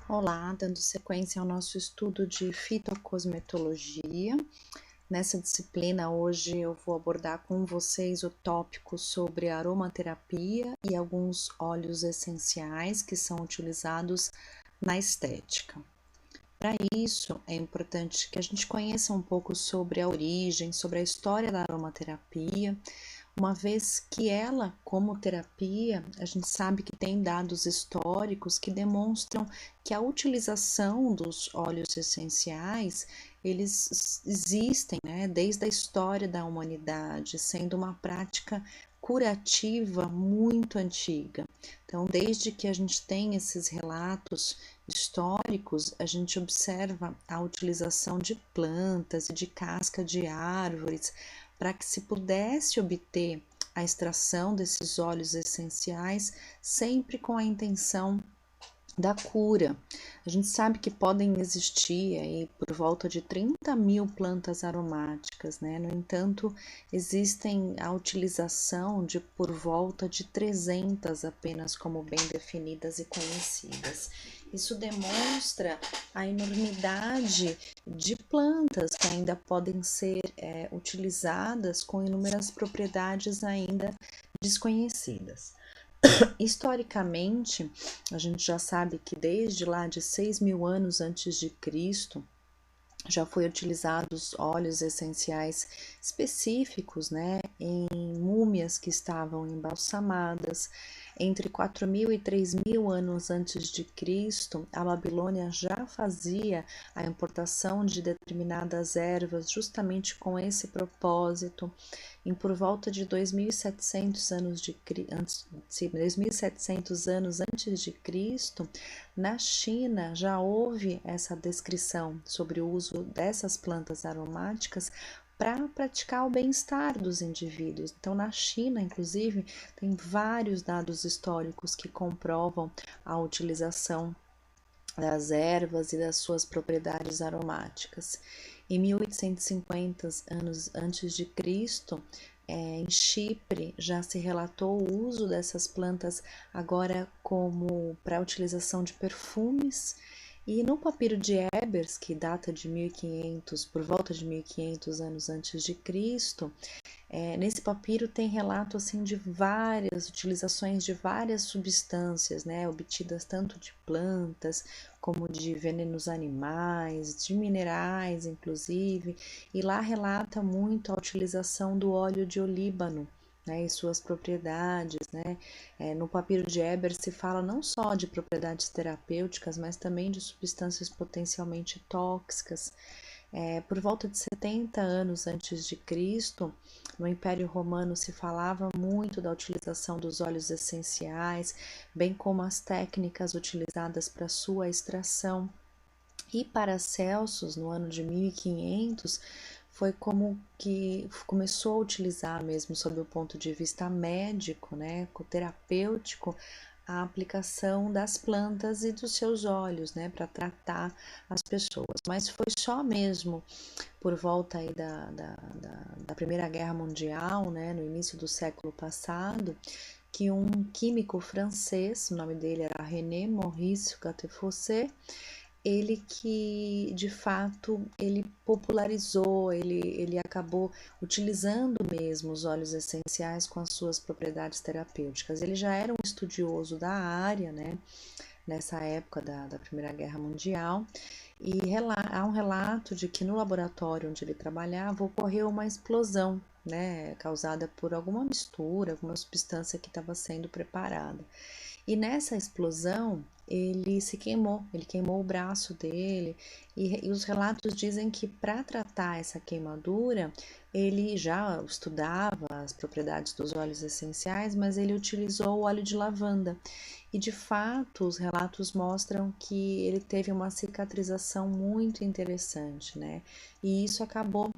Olá, dando sequência ao nosso estudo de fitocosmetologia. Nessa disciplina, hoje eu vou abordar com vocês o tópico sobre aromaterapia e alguns óleos essenciais que são utilizados na estética. Para isso, é importante que a gente conheça um pouco sobre a origem, sobre a história da aromaterapia, uma vez que ela, como terapia, a gente sabe que tem dados históricos que demonstram que a utilização dos óleos essenciais, eles existem, né, desde a história da humanidade, sendo uma prática curativa muito antiga. Então, desde que a gente tem esses relatos históricos, a gente observa a utilização de plantas e de casca de árvores para que se pudesse obter a extração desses óleos essenciais, sempre com a intenção da cura. A gente sabe que podem existir aí por volta de 30.000 plantas aromáticas, né? No entanto, existem a utilização de por volta de 300 apenas como bem definidas e conhecidas. Isso demonstra a enormidade de plantas que ainda podem ser utilizadas com inúmeras propriedades ainda desconhecidas. Historicamente, a gente já sabe que desde lá de 6.000 anos antes de Cristo, já foi utilizados óleos essenciais específicos, né, em múmias que estavam embalsamadas. Entre 4.000 e 3.000 anos antes de Cristo, a Babilônia já fazia a importação de determinadas ervas justamente com esse propósito. Em por volta de 2.700 anos 2.700 anos antes de Cristo, na China já houve essa descrição sobre o uso dessas plantas aromáticas para praticar o bem-estar dos indivíduos. Então, na China, inclusive, tem vários dados históricos que comprovam a utilização das ervas e das suas propriedades aromáticas. Em 1850 anos antes de Cristo, em Chipre já se relatou o uso dessas plantas agora como para utilização de perfumes. E no papiro de Ebers, que data de 1500, por volta de 1500 anos antes de Cristo, nesse papiro tem relato assim de várias utilizações de várias substâncias, né, obtidas tanto de plantas como de venenos animais, de minerais, inclusive, e lá relata muito a utilização do óleo de olíbano, né, e suas propriedades, né? No papiro de Eber se fala não só de propriedades terapêuticas, mas também de substâncias potencialmente tóxicas. Por volta de 70 anos antes de Cristo, no Império Romano se falava muito da utilização dos óleos essenciais, bem como as técnicas utilizadas para sua extração. E Paracelsus, no ano de 1500, foi como que começou a utilizar mesmo sob o ponto de vista médico, né, terapêutico, a aplicação das plantas e dos seus óleos, né, para tratar as pessoas. Mas foi só mesmo por volta aí da Primeira Guerra Mundial, né, no início do século passado, que um químico francês, o nome dele era René Maurice Gattefossé, ele que de fato ele popularizou, ele acabou utilizando mesmo os óleos essenciais com as suas propriedades terapêuticas. Ele já era um estudioso da área, né, nessa época da Primeira Guerra Mundial, e há um relato de que no laboratório onde ele trabalhava ocorreu uma explosão, né, causada por alguma mistura, alguma substância que estava sendo preparada. E nessa explosão, ele queimou o braço dele, e os relatos dizem que para tratar essa queimadura, ele já estudava as propriedades dos óleos essenciais, mas ele utilizou o óleo de lavanda. E de fato, os relatos mostram que ele teve uma cicatrização muito interessante, né? E isso acabou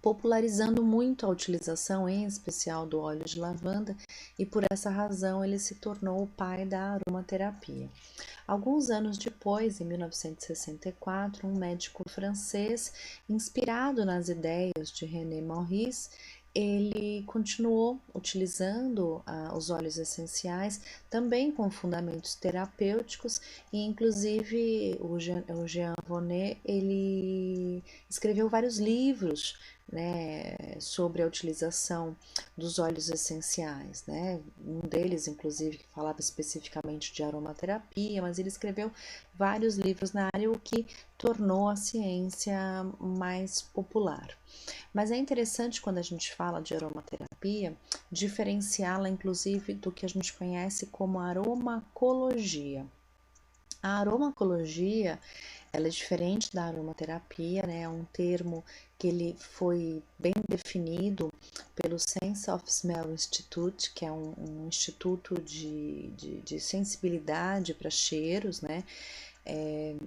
popularizando muito a utilização, em especial do óleo de lavanda, e por essa razão ele se tornou o pai da aromaterapia. Alguns anos depois, em 1964, um médico francês, inspirado nas ideias de René Maurice, ele continuou utilizando os óleos essenciais também com fundamentos terapêuticos e inclusive o Jean Monnet ele escreveu vários livros, né, sobre a utilização dos óleos essenciais, né? Um deles, inclusive, que falava especificamente de aromaterapia, mas ele escreveu vários livros na área, o que tornou a ciência mais popular. Mas é interessante quando a gente fala de aromaterapia, diferenciá-la inclusive do que a gente conhece como aromacologia. A aromacologia, ela é diferente da aromaterapia, né? É um termo que ele foi bem definido pelo Sense of Smell Institute, que é um instituto de sensibilidade para cheiros, né?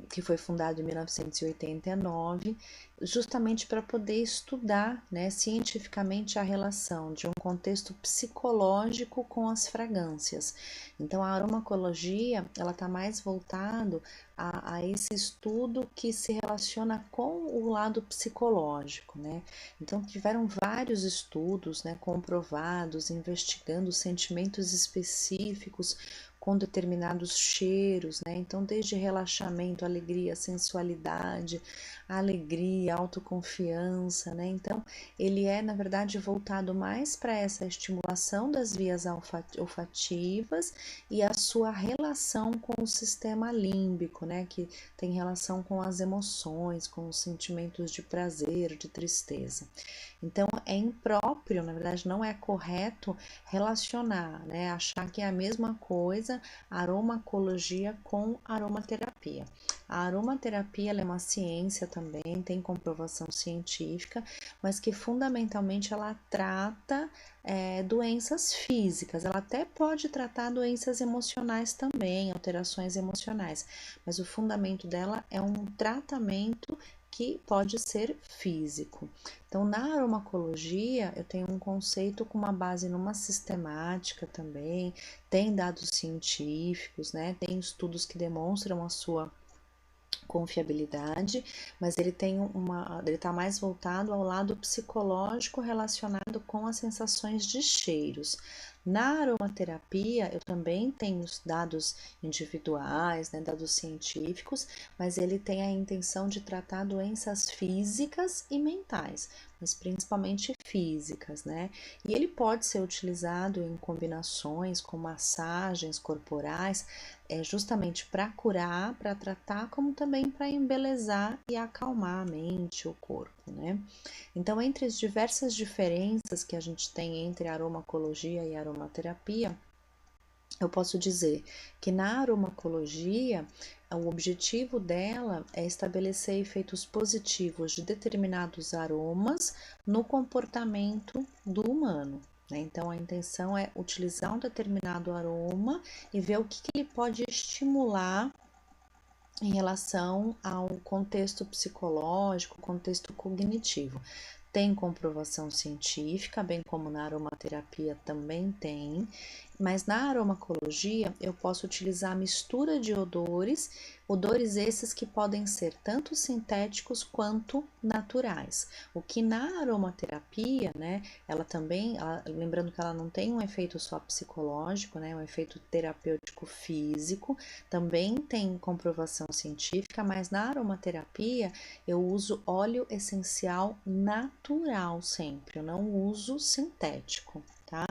Que foi fundado em 1989, justamente para poder estudar, né, cientificamente a relação de um contexto psicológico com as fragrâncias. Então, a aromacologia ela está mais voltado a esse estudo que se relaciona com o lado psicológico, né? Então, tiveram vários estudos, né, comprovados, investigando sentimentos específicos com determinados cheiros, né? Então, desde relaxamento, alegria, sensualidade, alegria, autoconfiança, né? Então, ele é, na verdade, voltado mais para essa estimulação das vias olfativas e a sua relação com o sistema límbico, né? Que tem relação com as emoções, com os sentimentos de prazer, de tristeza. Então, é impróprio, na verdade, não é correto relacionar, né? Achar que é a mesma coisa aromacologia com aromaterapia. A aromaterapia é uma ciência também, tem comprovação científica, mas que fundamentalmente ela trata doenças físicas. Ela até pode tratar doenças emocionais também, alterações emocionais, mas o fundamento dela é um tratamento que pode ser físico. Então, na aromacologia, eu tenho um conceito com uma base numa sistemática também, tem dados científicos, né? Tem estudos que demonstram a sua confiabilidade, mas ele está mais voltado ao lado psicológico relacionado com as sensações de cheiros. Na aromaterapia, eu também tenho os dados individuais, né, dados científicos, mas ele tem a intenção de tratar doenças físicas e mentais, mas principalmente físicas, né? E ele pode ser utilizado em combinações com massagens corporais, justamente para curar, para tratar, como também para embelezar e acalmar a mente, o corpo, né? Então, entre as diversas diferenças que a gente tem entre a aromacologia e a aromaterapia, eu posso dizer que na aromacologia, o objetivo dela é estabelecer efeitos positivos de determinados aromas no comportamento do humano, né? Então, a intenção é utilizar um determinado aroma e ver o que ele pode estimular em relação ao contexto psicológico, contexto cognitivo. Tem comprovação científica, bem como na aromaterapia também tem, mas na aromacologia eu posso utilizar a mistura de odores esses que podem ser tanto sintéticos quanto naturais. O que na aromaterapia, né, lembrando que ela não tem um efeito só psicológico, né, um efeito terapêutico físico, também tem comprovação científica, mas na aromaterapia eu uso óleo essencial natural sempre, eu não uso sintético, tá?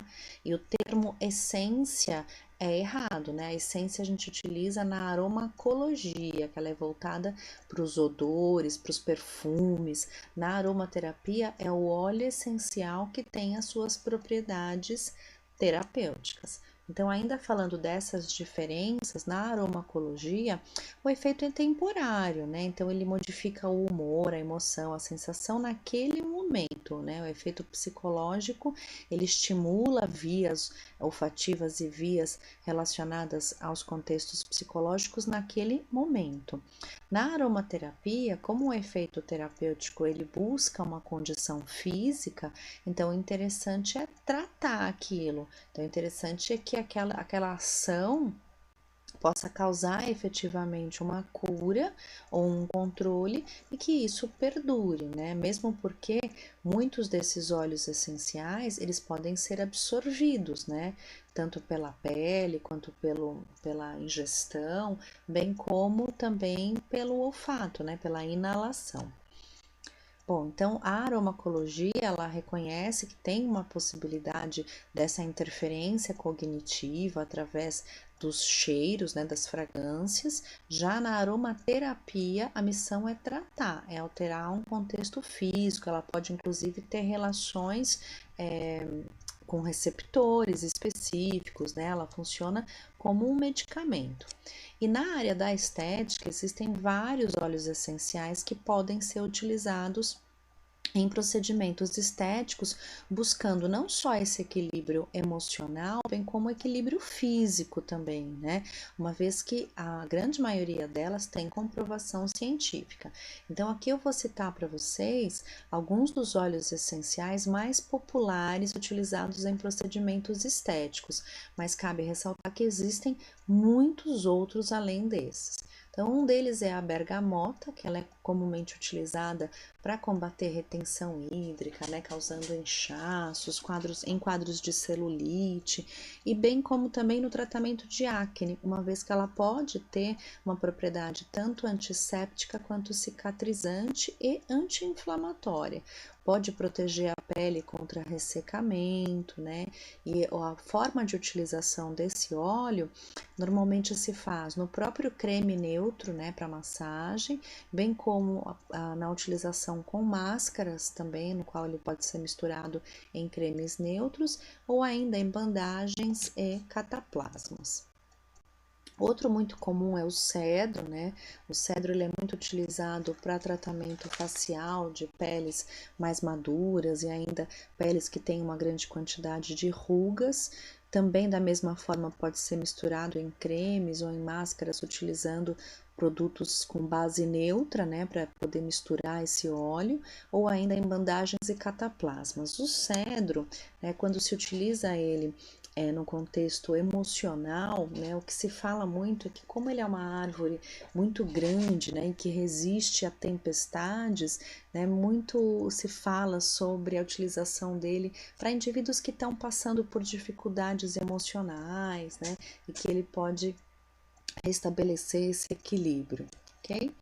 E o termo essência é errado, né? A essência a gente utiliza na aromacologia, que ela é voltada para os odores, para os perfumes. Na aromaterapia é o óleo essencial que tem as suas propriedades terapêuticas. Então, ainda falando dessas diferenças, na aromacologia, o efeito é temporário, né? Então, ele modifica o humor, a emoção, a sensação naquele momento, né? O efeito psicológico, ele estimula vias olfativas e vias relacionadas aos contextos psicológicos naquele momento. Na aromaterapia, como o efeito terapêutico ele busca uma condição física, então o interessante é tratar aquilo. Então, o interessante é que aquela ação possa causar efetivamente uma cura ou um controle e que isso perdure, né? Mesmo porque muitos desses óleos essenciais, eles podem ser absorvidos, né? Tanto pela pele quanto pela ingestão, bem como também pelo olfato, né? Pela inalação. Bom, então a aromatologia ela reconhece que tem uma possibilidade dessa interferência cognitiva através dos cheiros, né, das fragrâncias. Já na aromaterapia, a missão é tratar, é alterar um contexto físico. Ela pode inclusive ter relações com receptores específicos, né? Ela funciona como um medicamento. E na área da estética, existem vários óleos essenciais que podem ser utilizados em procedimentos estéticos, buscando não só esse equilíbrio emocional, bem como equilíbrio físico também, né? Uma vez que a grande maioria delas tem comprovação científica. Então, aqui eu vou citar para vocês alguns dos óleos essenciais mais populares utilizados em procedimentos estéticos, mas cabe ressaltar que existem muitos outros além desses. Então, um deles é a bergamota, que ela é comumente utilizada para combater retenção hídrica, né, causando inchaços, em quadros de celulite, e bem como também no tratamento de acne, uma vez que ela pode ter uma propriedade tanto antisséptica quanto cicatrizante e anti-inflamatória. Pode proteger a pele contra ressecamento, né? E a forma de utilização desse óleo normalmente se faz no próprio creme neutro, né, para massagem, bem como na utilização com máscaras também, no qual ele pode ser misturado em cremes neutros ou ainda em bandagens e cataplasmas. Outro muito comum é o cedro, né? O cedro ele é muito utilizado para tratamento facial de peles mais maduras e ainda peles que têm uma grande quantidade de rugas. Também da mesma forma pode ser misturado em cremes ou em máscaras utilizando produtos com base neutra, né, para poder misturar esse óleo, ou ainda em bandagens e cataplasmas. O cedro, né, quando se utiliza ele no contexto emocional, né, o que se fala muito é que como ele é uma árvore muito grande, né, e que resiste a tempestades, né, muito se fala sobre a utilização dele para indivíduos que estão passando por dificuldades emocionais, né, e que ele pode restabelecer esse equilíbrio, ok?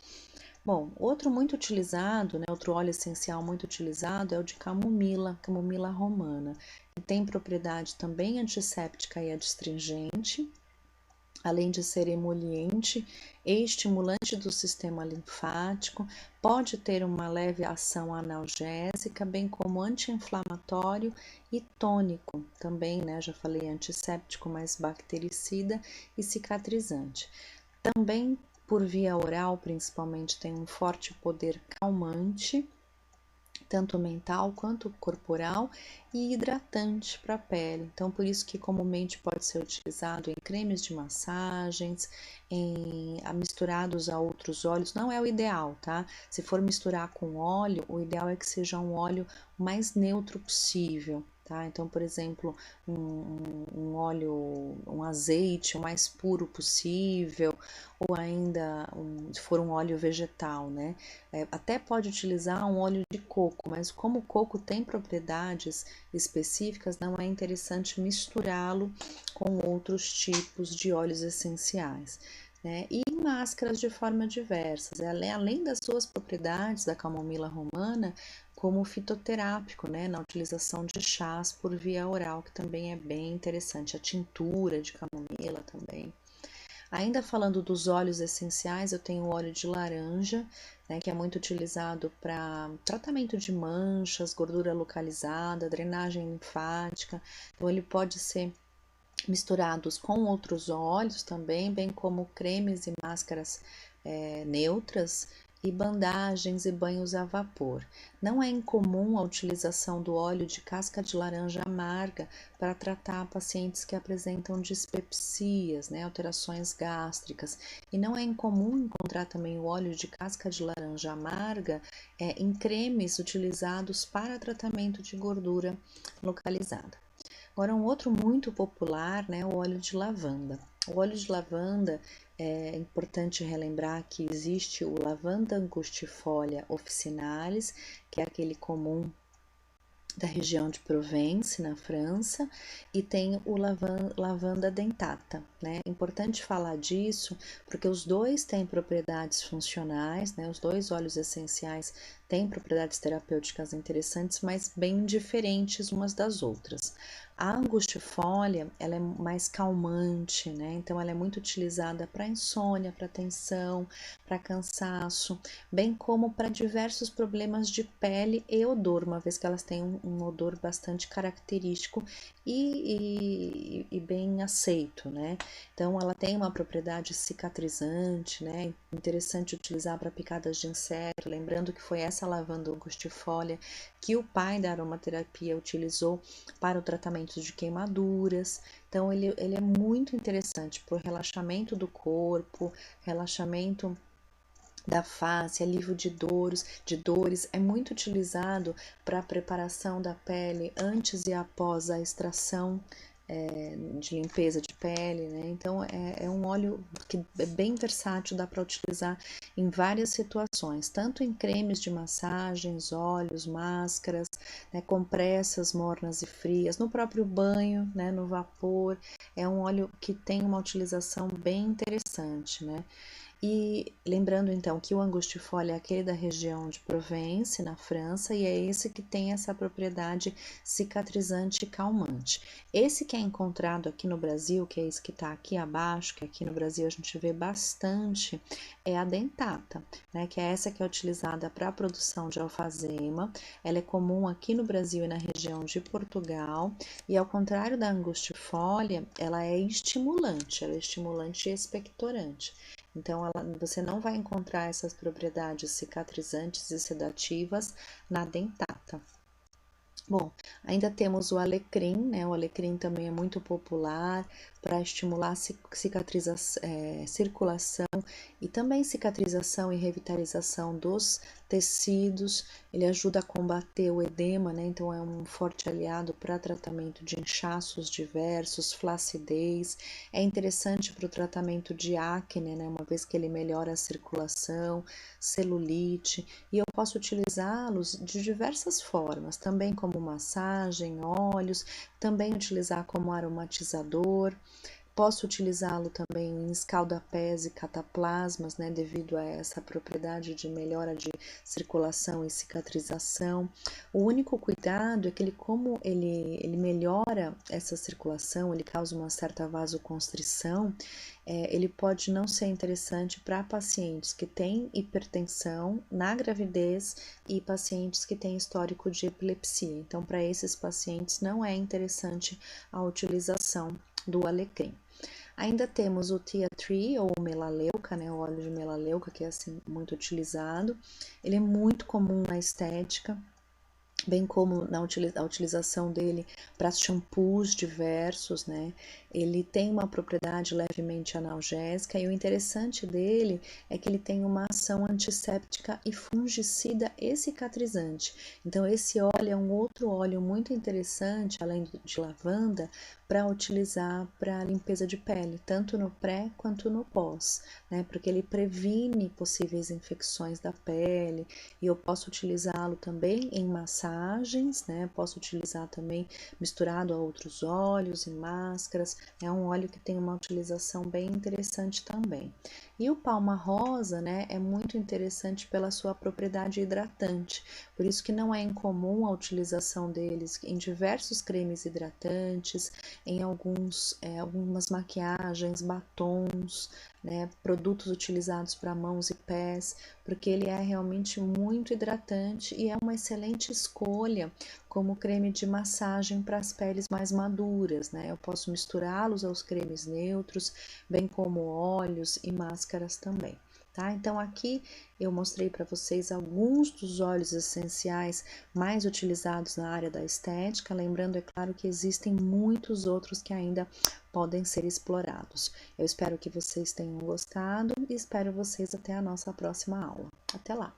Bom, outro muito utilizado, né, outro óleo essencial muito utilizado é o de camomila, camomila romana, que tem propriedade também antisséptica e adstringente, além de ser emoliente e estimulante do sistema linfático, pode ter uma leve ação analgésica, bem como anti-inflamatório e tônico, também, né, já falei antisséptico, mas bactericida e cicatrizante. Também por via oral, principalmente, tem um forte poder calmante, tanto mental quanto corporal, e hidratante para a pele. Então, por isso que comumente pode ser utilizado em cremes de massagens, misturados a outros óleos. Não é o ideal, tá? Se for misturar com óleo, o ideal é que seja um óleo mais neutro possível. Tá? Então, por exemplo, um óleo, um azeite o mais puro possível, ou ainda, se for um óleo vegetal, né? Até pode utilizar um óleo de coco, mas como o coco tem propriedades específicas, não é interessante misturá-lo com outros tipos de óleos essenciais. Né? E em máscaras de forma diversas, além das suas propriedades da camomila romana, como fitoterápico, né? Na utilização de chás por via oral, que também é bem interessante, a tintura de camomila também. Ainda falando dos óleos essenciais, eu tenho o óleo de laranja, né, que é muito utilizado para tratamento de manchas, gordura localizada, drenagem linfática. Então, ele pode ser misturados com outros óleos também, bem como cremes e máscaras neutras e bandagens e banhos a vapor. Não é incomum a utilização do óleo de casca de laranja amarga para tratar pacientes que apresentam dispepsias, né, alterações gástricas. E não é incomum encontrar também o óleo de casca de laranja amarga em cremes utilizados para tratamento de gordura localizada. Agora, um outro muito popular, né, o óleo de lavanda. O óleo de lavanda, é importante relembrar que existe o lavanda angustifolia officinalis, que é aquele comum da região de Provence, na França, e tem o lavanda dentata, né? É importante falar disso porque os dois têm propriedades funcionais, né? Os dois óleos essenciais têm propriedades terapêuticas interessantes, mas bem diferentes umas das outras. A angustifolia, ela é mais calmante, né? Então ela é muito utilizada para insônia, para tensão, para cansaço, bem como para diversos problemas de pele e odor, uma vez que elas têm um odor bastante característico e bem aceito, né? Então, ela tem uma propriedade cicatrizante, né? Interessante utilizar para picadas de inseto, lembrando que foi essa lavanda angustifolia que o pai da aromaterapia utilizou para o tratamento de queimaduras. Então, ele é muito interessante para o relaxamento do corpo, relaxamento da face, alívio de dores, é muito utilizado para a preparação da pele antes e após a extração de limpeza de pele, né? Então é um óleo que é bem versátil, dá para utilizar em várias situações, tanto em cremes de massagens, óleos, máscaras, né, compressas mornas e frias, no próprio banho, né, no vapor. É um óleo que tem uma utilização bem interessante, né? E lembrando então que o angustifolia é aquele da região de Provence, na França, e é esse que tem essa propriedade cicatrizante e calmante. Esse que é encontrado aqui no Brasil, que é esse que está aqui abaixo, que aqui no Brasil a gente vê bastante, é a dentata, né? Que é essa que é utilizada para a produção de alfazema. Ela é comum aqui no Brasil e na região de Portugal, e ao contrário da angustifolia, ela é estimulante e expectorante. Então, você não vai encontrar essas propriedades cicatrizantes e sedativas na dentata. Bom, ainda temos o alecrim, né? O alecrim também é muito popular para estimular circulação e também cicatrização e revitalização dos tecidos. Ele ajuda a combater o edema, né? Então é um forte aliado para tratamento de inchaços diversos, flacidez. É interessante para o tratamento de acne, né? Uma vez que ele melhora a circulação, celulite, e eu posso utilizá-los de diversas formas, também como massagem, óleos, também utilizar como aromatizador. Posso utilizá-lo também em escaldapés e cataplasmas, né, devido a essa propriedade de melhora de circulação e cicatrização. O único cuidado é que como ele melhora essa circulação, ele causa uma certa vasoconstrição, ele pode não ser interessante para pacientes que têm hipertensão na gravidez e pacientes que têm histórico de epilepsia. Então, para esses pacientes não é interessante a utilização do alecrim. Ainda temos o tea tree ou melaleuca, né, o óleo de melaleuca, que é assim muito utilizado. Ele é muito comum na estética, bem como a utilização dele para shampoos diversos, né? Ele tem uma propriedade levemente analgésica e o interessante dele é que ele tem uma ação antisséptica e fungicida e cicatrizante. Então esse óleo é um outro óleo muito interessante, além de lavanda, para utilizar para limpeza de pele, tanto no pré quanto no pós, né? Porque ele previne possíveis infecções da pele e eu posso utilizá-lo também em massagens, né? Posso utilizar também misturado a outros óleos e máscaras. É um óleo que tem uma utilização bem interessante também. E o palma rosa, né, é muito interessante pela sua propriedade hidratante. Por isso que não é incomum a utilização deles em diversos cremes hidratantes, em algumas maquiagens, batons, né, produtos utilizados para mãos e pés, porque ele é realmente muito hidratante e é uma excelente escolha como creme de massagem para as peles mais maduras, né? Eu posso misturá-los aos cremes neutros, bem como óleos e máscaras também. Tá? Então aqui eu mostrei para vocês alguns dos óleos essenciais mais utilizados na área da estética, lembrando, é claro, que existem muitos outros que ainda podem ser explorados. Eu espero que vocês tenham gostado e espero vocês até a nossa próxima aula. Até lá!